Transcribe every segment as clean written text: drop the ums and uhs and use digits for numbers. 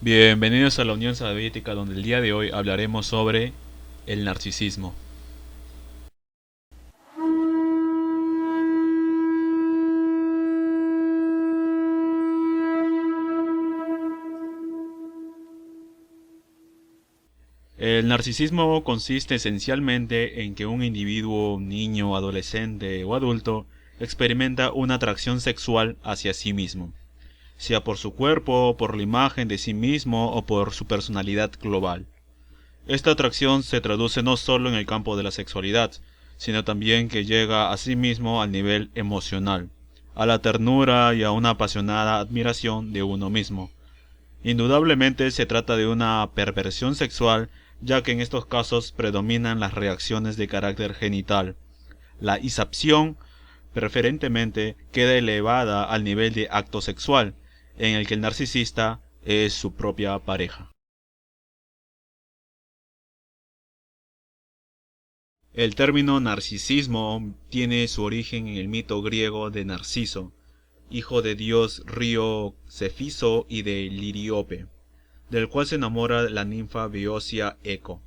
Bienvenidos a la Unión Soviética, donde el día de hoy hablaremos sobre el narcisismo. El narcisismo consiste esencialmente en que un individuo, niño, adolescente o adulto, experimenta una atracción sexual hacia sí mismo, sea por su cuerpo, por la imagen de sí mismo o por su personalidad global. Esta atracción se traduce no solo en el campo de la sexualidad, sino también que llega a sí mismo al nivel emocional, a la ternura y a una apasionada admiración de uno mismo. Indudablemente se trata de una perversión sexual, ya que en estos casos predominan las reacciones de carácter genital. La isapsión, preferentemente, queda elevada al nivel de acto sexual, en el que el narcisista es su propia pareja. El término narcisismo tiene su origen en el mito griego de Narciso, hijo de dios Río Cefiso y de Liriope, del cual se enamora la ninfa beocia Eco.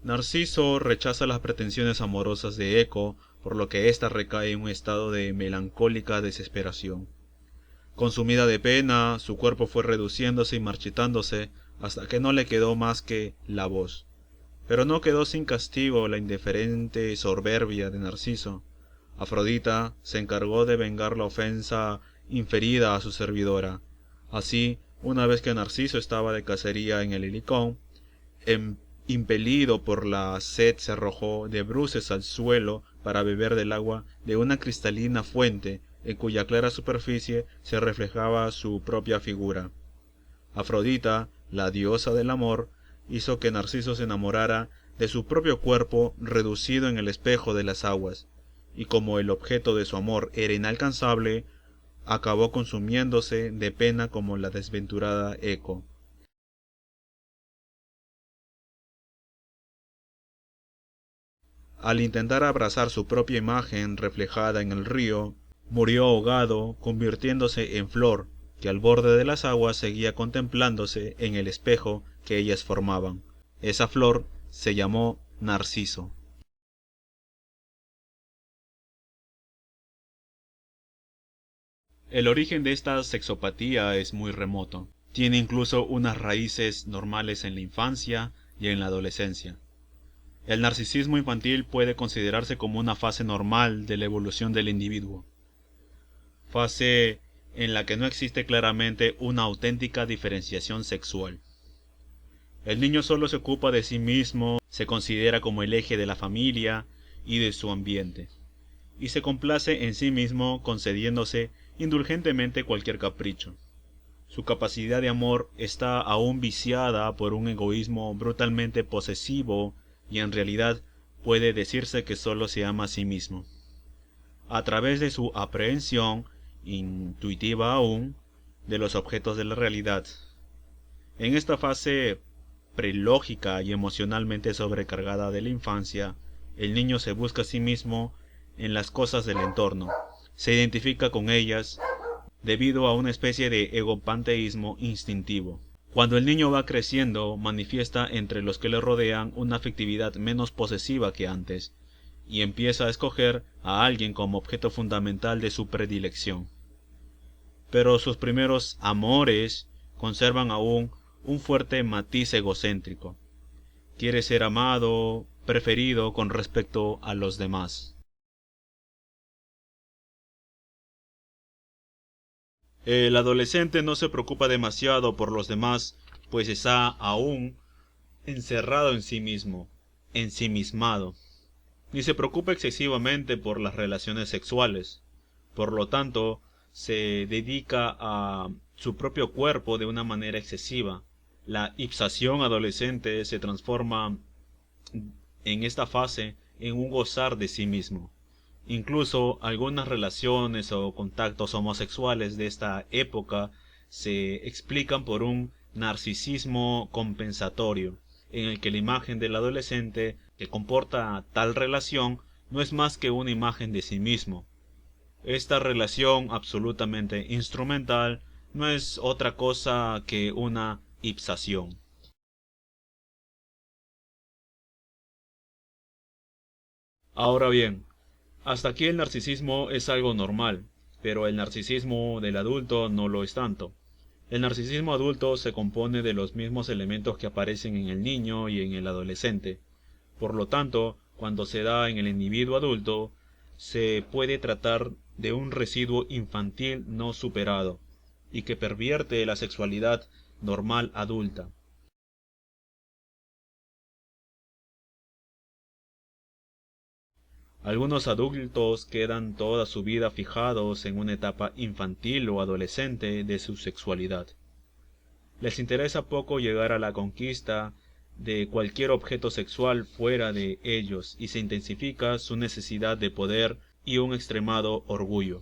Narciso rechaza las pretensiones amorosas de Eco, por lo que ésta recae en un estado de melancólica desesperación. Consumida de pena, su cuerpo fue reduciéndose y marchitándose hasta que no le quedó más que la voz. Pero no quedó sin castigo la indiferente soberbia de Narciso. Afrodita se encargó de vengar la ofensa inferida a su servidora. Así, una vez que Narciso estaba de cacería en el Helicón, em- impelido por la sed se arrojó de bruces al suelo para beber del agua de una cristalina fuente en cuya clara superficie se reflejaba su propia figura. Afrodita, la diosa del amor, hizo que Narciso se enamorara de su propio cuerpo reducido en el espejo de las aguas, y como el objeto de su amor era inalcanzable, acabó consumiéndose de pena como la desventurada Eco. Al intentar abrazar su propia imagen reflejada en el río, murió ahogado, convirtiéndose en flor, que al borde de las aguas seguía contemplándose en el espejo que ellas formaban. Esa flor se llamó Narciso. El origen de esta sexopatía es muy remoto. Tiene incluso unas raíces normales en la infancia y en la adolescencia. El narcisismo infantil puede considerarse como una fase normal de la evolución del individuo, fase en la que no existe claramente una auténtica diferenciación sexual. El niño solo se ocupa de sí mismo, se considera como el eje de la familia y de su ambiente, y se complace en sí mismo concediéndose indulgentemente cualquier capricho. Su capacidad de amor está aún viciada por un egoísmo brutalmente posesivo y en realidad puede decirse que solo se ama a sí mismo. A través de su aprehensión, intuitiva aún, de los objetos de la realidad. En esta fase prelógica y emocionalmente sobrecargada de la infancia, el niño se busca a sí mismo en las cosas del entorno, se identifica con ellas debido a una especie de egopanteísmo instintivo. Cuando el niño va creciendo, manifiesta entre los que le rodean una afectividad menos posesiva que antes, y empieza a escoger a alguien como objeto fundamental de su predilección. Pero sus primeros amores conservan aún un fuerte matiz egocéntrico. Quiere ser amado, preferido con respecto a los demás. El adolescente no se preocupa demasiado por los demás, pues está aún encerrado en sí mismo, ensimismado, ni se preocupa excesivamente por las relaciones sexuales. Por lo tanto, se dedica a su propio cuerpo de una manera excesiva. La ipsación adolescente se transforma en esta fase en un gozar de sí mismo. Incluso algunas relaciones o contactos homosexuales de esta época se explican por un narcisismo compensatorio, en el que la imagen del adolescente que comporta tal relación no es más que una imagen de sí mismo. Esta relación absolutamente instrumental no es otra cosa que una ipsación. Ahora bien, hasta aquí el narcisismo es algo normal, pero el narcisismo del adulto no lo es tanto. El narcisismo adulto se compone de los mismos elementos que aparecen en el niño y en el adolescente. Por lo tanto, cuando se da en el individuo adulto, se puede tratar de un residuo infantil no superado y que pervierte la sexualidad normal adulta. Algunos adultos quedan toda su vida fijados en una etapa infantil o adolescente de su sexualidad. Les interesa poco llegar a la conquista de cualquier objeto sexual fuera de ellos y se intensifica su necesidad de poder y un extremado orgullo.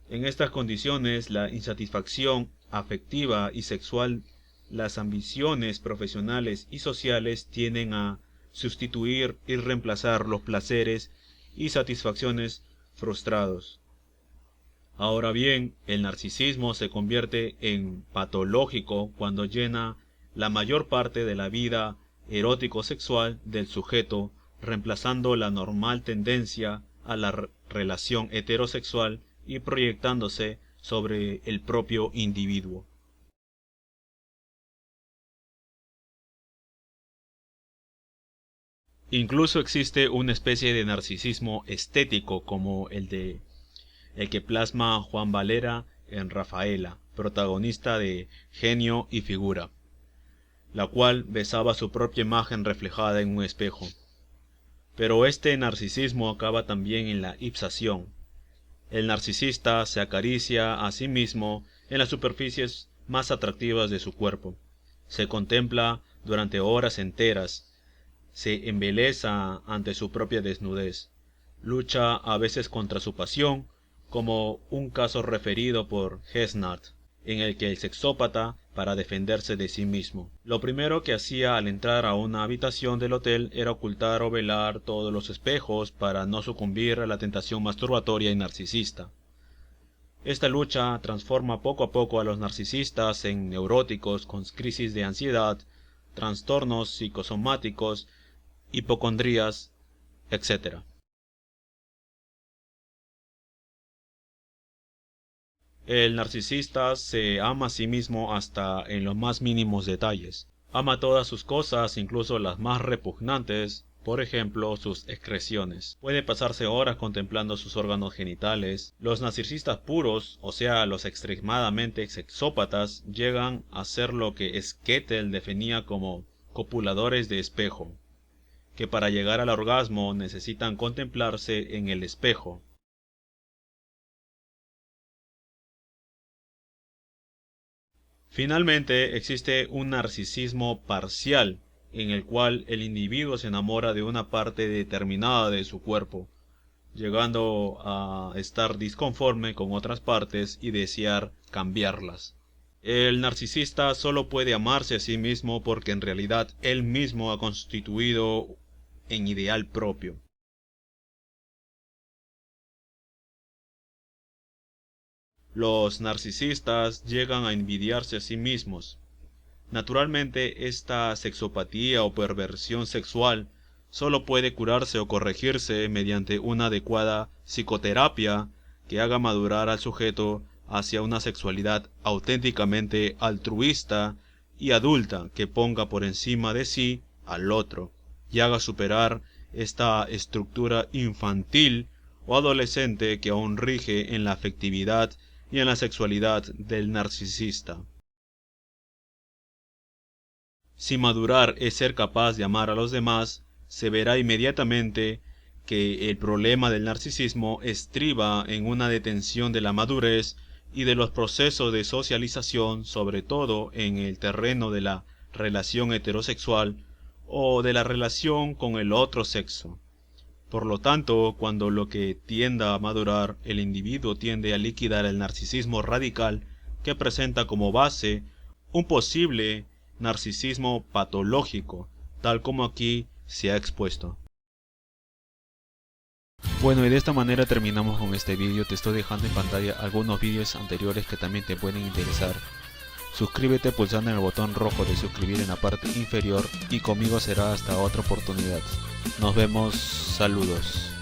En estas condiciones, la insatisfacción afectiva y sexual, las ambiciones profesionales y sociales tienden a sustituir y reemplazar los placeres y satisfacciones frustrados. Ahora bien, el narcisismo se convierte en patológico cuando llena la mayor parte de la vida erótico-sexual del sujeto, reemplazando la normal tendencia a la relación heterosexual y proyectándose sobre el propio individuo. Incluso existe una especie de narcisismo estético como el que plasma Juan Valera en Rafaela, protagonista de Genio y Figura, la cual besaba su propia imagen reflejada en un espejo. Pero este narcisismo acaba también en la ipsación. El narcisista se acaricia a sí mismo en las superficies más atractivas de su cuerpo. Se contempla durante horas enteras, se embeleza ante su propia desnudez, lucha a veces contra su pasión, como un caso referido por Hesnart, en el que el sexópata, para defenderse de sí mismo, lo primero que hacía al entrar a una habitación del hotel era ocultar o velar todos los espejos para no sucumbir a la tentación masturbatoria y narcisista. Esta lucha transforma poco a poco a los narcisistas en neuróticos con crisis de ansiedad, trastornos psicosomáticos, hipocondrías, etc. El narcisista se ama a sí mismo hasta en los más mínimos detalles. Ama todas sus cosas, incluso las más repugnantes, por ejemplo, sus excreciones. Puede pasarse horas contemplando sus órganos genitales. Los narcisistas puros, o sea, los extremadamente sexópatas, llegan a ser lo que Skettel definía como copuladores de espejo, que para llegar al orgasmo necesitan contemplarse en el espejo. Finalmente, existe un narcisismo parcial, en el cual el individuo se enamora de una parte determinada de su cuerpo, llegando a estar disconforme con otras partes y desear cambiarlas. El narcisista solo puede amarse a sí mismo porque en realidad él mismo ha constituido en ideal propio. Los narcisistas llegan a envidiarse a sí mismos. Naturalmente, esta sexopatía o perversión sexual solo puede curarse o corregirse mediante una adecuada psicoterapia que haga madurar al sujeto hacia una sexualidad auténticamente altruista y adulta que ponga por encima de sí al otro y haga superar esta estructura infantil o adolescente que aún rige en la afectividad y en la sexualidad del narcisista. Si madurar es ser capaz de amar a los demás, se verá inmediatamente que el problema del narcisismo estriba en una detención de la madurez y de los procesos de socialización, sobre todo en el terreno de la relación heterosexual o de la relación con el otro sexo. Por lo tanto, cuando lo que tienda a madurar, el individuo tiende a liquidar el narcisismo radical que presenta como base un posible narcisismo patológico, tal como aquí se ha expuesto. Bueno, y de esta manera terminamos con este vídeo. Te estoy dejando en pantalla algunos vídeos anteriores que también te pueden interesar. Suscríbete pulsando en el botón rojo de suscribir en la parte inferior y conmigo será hasta otra oportunidad. Nos vemos, saludos.